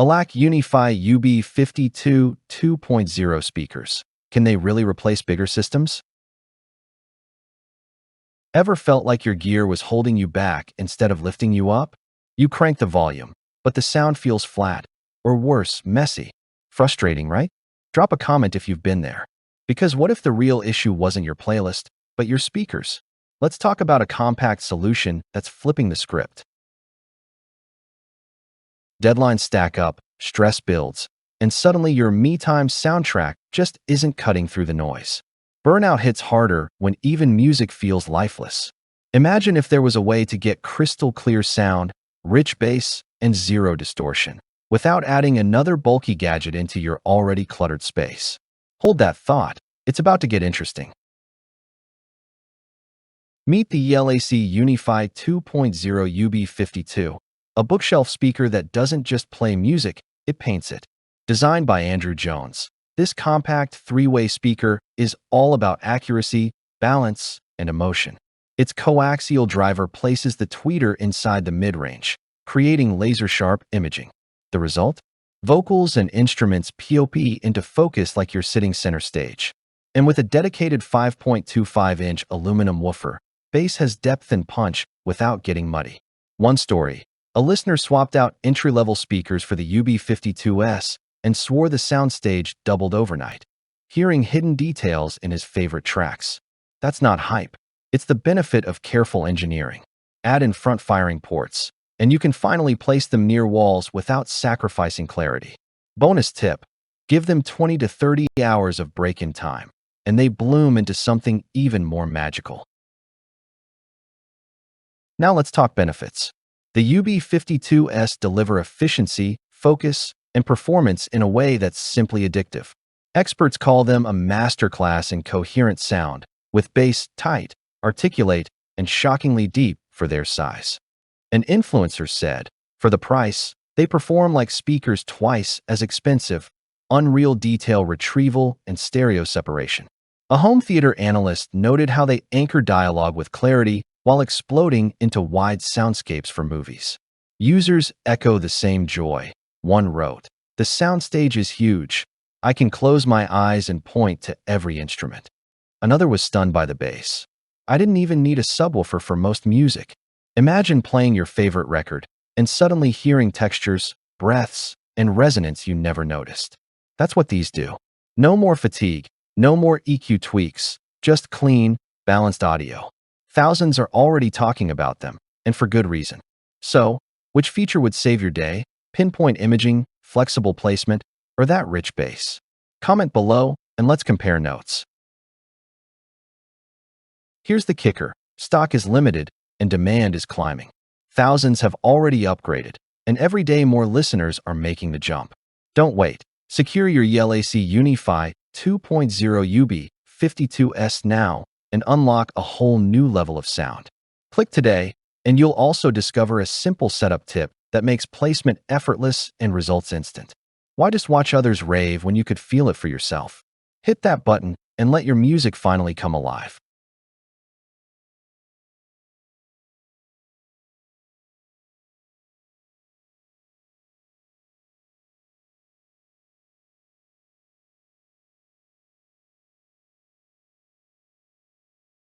ELAC Uni-Fi UB52 2.0 speakers. Can they really replace bigger systems? Ever felt like your gear was holding you back instead of lifting you up? You crank the volume, but the sound feels flat, or worse, messy. Frustrating, right? Drop a comment if you've been there. Because what if the real issue wasn't your playlist, but your speakers? Let's talk about a compact solution that's flipping the script. Deadlines stack up, stress builds, and suddenly your me-time soundtrack just isn't cutting through the noise. Burnout hits harder when even music feels lifeless. Imagine if there was a way to get crystal clear sound, rich bass, and zero distortion, without adding another bulky gadget into your already cluttered space. Hold that thought. It's about to get interesting. Meet the ELAC Uni-Fi 2.0 UB52, a bookshelf speaker that doesn't just play music, it paints it. Designed by Andrew Jones, this compact three-way speaker is all about accuracy, balance, and emotion. Its coaxial driver places the tweeter inside the midrange, creating laser-sharp imaging. The result? Vocals and instruments pop into focus like you're sitting center stage. And with a dedicated 5.25-inch aluminum woofer, bass has depth and punch without getting muddy. One story: a listener swapped out entry-level speakers for the UB52S and swore the Soundstage doubled overnight, hearing hidden details in his favorite tracks. That's not hype. It's the benefit of careful engineering. Add in front-firing ports, and you can finally place them near walls without sacrificing clarity. Bonus tip: give them 20 to 30 hours of break-in time, and they bloom into something even more magical. Now let's talk benefits. The UB52S deliver efficiency, focus, and performance in a way that's simply addictive. Experts call them a masterclass in coherent sound, with bass tight, articulate, and shockingly deep for their size. An influencer said, for the price, they perform like speakers twice as expensive, unreal detail retrieval and stereo separation. A home theater analyst noted how they anchor dialogue with clarity while exploding into wide soundscapes for movies. Users echo the same joy. One wrote, "The soundstage is huge. I can close my eyes and point to every instrument." Another was stunned by the bass. "I didn't even need a subwoofer for most music." Imagine playing your favorite record and suddenly hearing textures, breaths, and resonance you never noticed. That's what these do. No more fatigue, no more EQ tweaks, just clean, balanced audio. Thousands are already talking about them, and for good reason. So, which feature would save your day? Pinpoint imaging, flexible placement, or that rich bass? Comment below and let's compare notes. Here's the kicker: stock is limited and demand is climbing. Thousands have already upgraded, and every day more listeners are making the jump. Don't wait. Secure your ELAC Uni-Fi 2.0 UB52S now and unlock a whole new level of sound. Click today, and you'll also discover a simple setup tip that makes placement effortless and results instant. Why just watch others rave when you could feel it for yourself? Hit that button and let your music finally come alive.